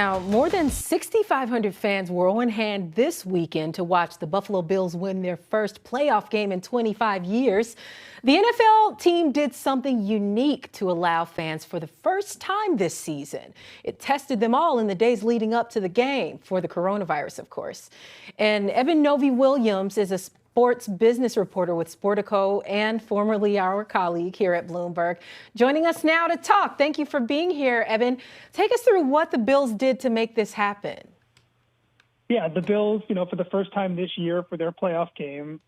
Now, more than 6,500 fans were on hand this weekend to watch the Buffalo Bills win their first playoff game in 25 years. The NFL team did something unique to allow fans for the first time this season. It tested them all in the days leading up to the game for the coronavirus, of course. And Evan Novi-Williams is a sports business reporter with Sportico and formerly our colleague here at Bloomberg. Joining us now to talk. Thank you for being here, Evan. Take us through what the Bills did to make this happen. Yeah, the Bills, for the first time this year for their playoff game,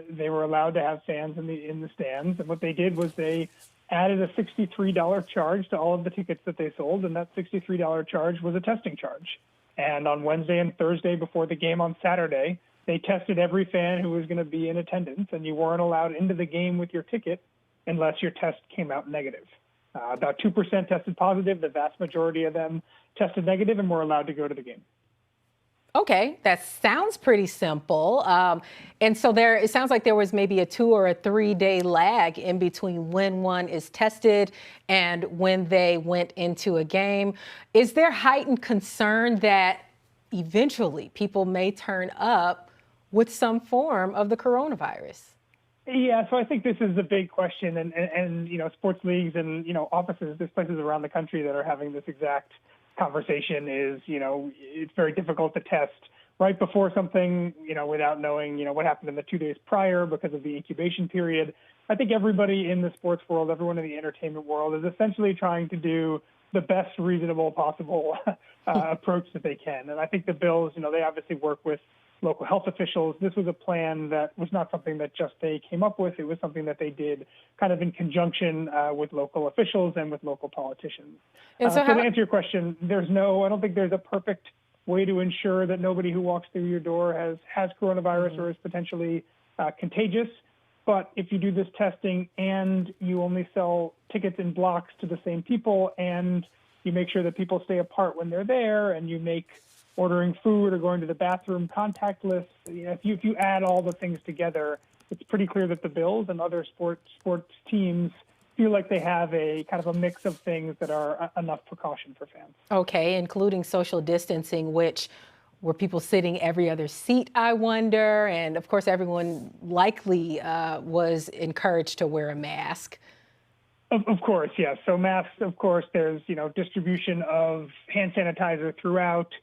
they were allowed to have fans in the stands. And what they did was they added a $63 charge to all of the tickets that they sold, and that $63 charge was a testing charge. And on Wednesday and Thursday before the game on Saturday, they tested every fan who was going to be in attendance, and you weren't allowed into the game with your ticket unless your test came out negative. About 2% tested positive. The vast majority of them tested negative and were allowed to go to the game. Okay, that sounds pretty simple. And so it sounds like there was maybe a 2 or a 3 day lag in between when one is tested and when they went into a game. Is there heightened concern that eventually people may turn up with some form of the coronavirus? Yeah, so I think this is a big question, and sports leagues and offices, there's places around the country that are having this exact conversation. It's very difficult to test right before something, without knowing, what happened in the 2 days prior because of the incubation period. I think everybody in the sports world, everyone in the entertainment world is essentially trying to do the best reasonable possible approach that they can. And I think the Bills, they obviously work with local health officials. This was a plan that was not something that just they came up with. It was something that they did kind of in conjunction with local officials and with local politicians. And so to answer your question, I don't think there's a perfect way to ensure that nobody who walks through your door has coronavirus or is potentially contagious. But if you do this testing and you only sell tickets in blocks to the same people and you make sure that people stay apart when they're there and you make ordering food or going to the bathroom contactless, if you add all the things together, it's pretty clear that the Bills and other sports teams feel like they have a kind of a mix of things that are enough precaution for fans. Okay, including social distancing, which were people sitting every other seat, I wonder? And of course, everyone likely was encouraged to wear a mask. Of course, yes. So masks, of course, there's, distribution of hand sanitizer throughout.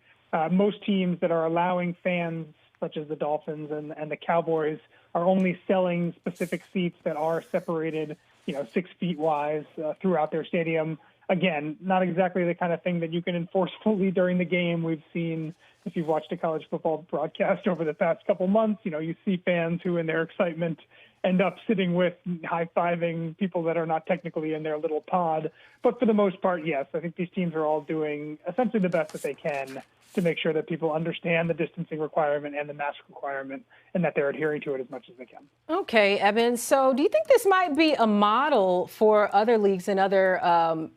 Most teams that are allowing fans, such as the Dolphins and the Cowboys, are only selling specific seats that are separated, 6 feet wise throughout their stadium. Again, not exactly the kind of thing that you can enforce fully during the game. We've seen, if you've watched a college football broadcast over the past couple months, you see fans who in their excitement end up sitting with high-fiving people that are not technically in their little pod. But for the most part, yes, I think these teams are all doing essentially the best that they can to make sure that people understand the distancing requirement and the mask requirement and that they're adhering to it as much as they can. Okay, Evan. So do you think this might be a model for other leagues and other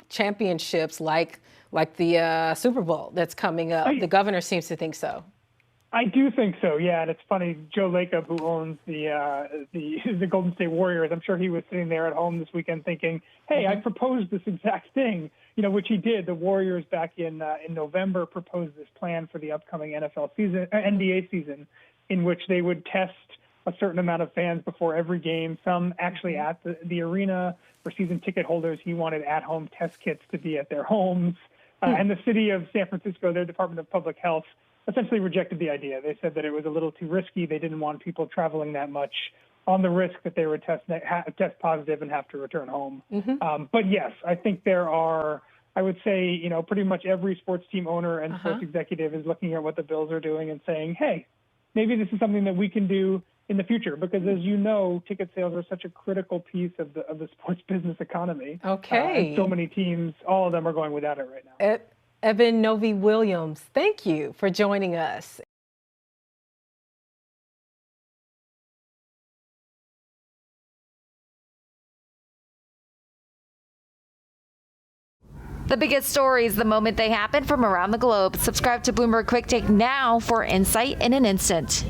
championships like the Super Bowl that's coming up? The governor seems to think so. I do think so, yeah. And it's funny, Joe Lacob, who owns the Golden State Warriors, I'm sure he was sitting there at home this weekend thinking, hey, I proposed this exact thing, which he did. The Warriors back in November proposed this plan for the upcoming NBA season in which they would test a certain amount of fans before every game, some actually at the arena. For season ticket holders, he wanted at-home test kits to be at their homes. And the city of San Francisco, their Department of Public Health, essentially rejected the idea. They said that it was a little too risky. They didn't want people traveling that much on the risk that they would test positive and have to return home. But yes, I think there are, I would say, pretty much every sports team owner and sports executive is looking at what the Bills are doing and saying, hey, maybe this is something that we can do in the future, because as you know, ticket sales are such a critical piece of the sports business economy. Okay. So many teams, all of them are going without it right now. Evan Novi-Williams, thank you for joining us. The biggest stories the moment they happen from around the globe. Subscribe to Bloomberg Quick Take now for insight in an instant.